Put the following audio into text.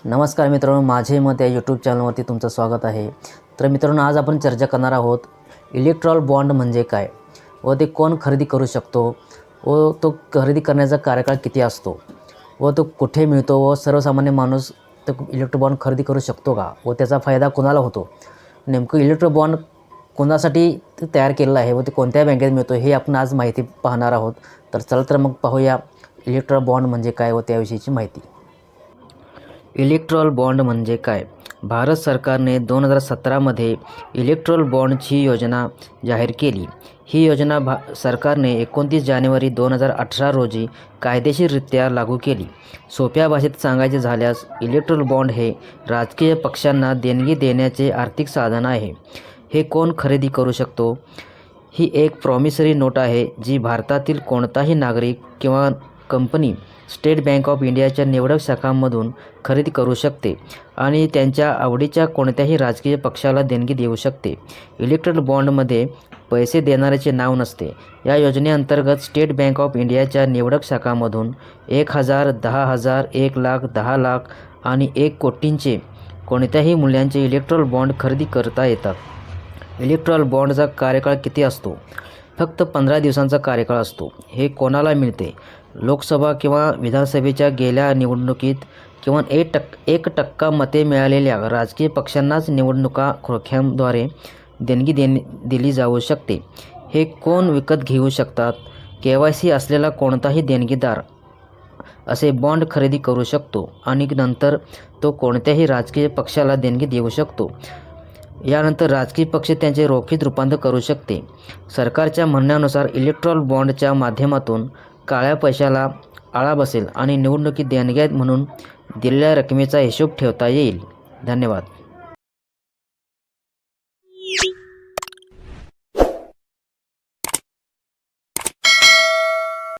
नमस्कार मित्रांनो, माझे मत या यूट्यूब चॅनलवरती तुमचं स्वागत आहे. तर मित्रांनो, आज आपण चर्चा करणार आहोत इलेक्ट्रॉल बॉन्ड म्हणजे काय व ते कोण खरेदी करू शकतो व तो खरेदी करण्याचा कार्यकाळ किती असतो व तो कुठे मिळतो व सर्वसामान्य माणूस तो इलेक्ट्रॉल बॉन्ड खरेदी करू शकतो का व त्याचा फायदा कोणाला होतो. नेमकं इलेक्ट्रॉल बॉन्ड कोणासाठी तयार केलेलं आहे व ते कोणत्या बँकेत मिळतो हे आपण आज माहिती पाहणार आहोत. तर चला तर मग पाहूया इलेक्ट्रॉल बॉन्ड म्हणजे काय व त्याविषयीची माहिती. इलेक्ट्रॉल बॉन्ड म्हणजे काय? भारत सरकारने 2017मध्ये इलेक्ट्रॉल बॉन्डची योजना जाहीर केली. ही योजना सरकारने 29 जानेवारी 2018 रोजी कायदेशीररित्या लागू केली. सोप्या भाषेत सांगायचे झाल्यास इलेक्ट्रॉल बॉन्ड हे राजकीय पक्षांना देणगी देण्याचे आर्थिक साधन आहे. हे कोण खरेदी करू शकतो? ही एक प्रॉमिसरी नोट आहे जी भारतातील कोणताही नागरिक किंवा कंपनी स्टेट बँक ऑफ इंडियाच्या निवडक शाखांमधून खरेदी करू शकते आणि त्यांच्या आवडीच्या कोणत्याही राजकीय पक्षाला देणगी देऊ शकते. इलेक्ट्रॉल बॉन्डमध्ये पैसे देणाऱ्याचे नाव नसते. या योजनेअंतर्गत स्टेट बँक ऑफ इंडियाच्या निवडक शाखांमधून 1,000, 10,000, 1,00,000, 10,00,000 आणि 1 कोटींचे कोणत्याही मूल्याचे इलेक्ट्रॉल बॉन्ड खरेदी करता येतात. इलेक्ट्रॉल बॉन्डचा कार्यकाळ किती असतो? फक्त 15 दिवसांचा कार्यकाळ असतो. हे कोणाला मिळते? लोकसभा किंवा विधानसभेच्या गेल्या निवडणुकीत किंवा 1% मते मिळालेल्या राजकीय पक्षांनाच निवडणुका रोख्यांद्वारे देणगी दिली जाऊ शकते. हे कोण विकत घेऊ शकतात? KYC असलेला कोणताही देणगीदार असे बॉन्ड खरेदी करू शकतो आणि नंतर तो कोणत्याही राजकीय पक्षाला देणगी देऊ शकतो. यानंतर राजकीय पक्ष त्यांचे रोखीत रूपांतर करू शकते. सरकारच्या म्हणण्यानुसार इलेक्ट्रॉल बॉन्डच्या माध्यमातून काळ्या पैशाला आळा बसेल आणि निवडणुकीत देणग्या म्हणून दिलेल्या रकमेचा हिशोब ठेवता येईल. धन्यवाद.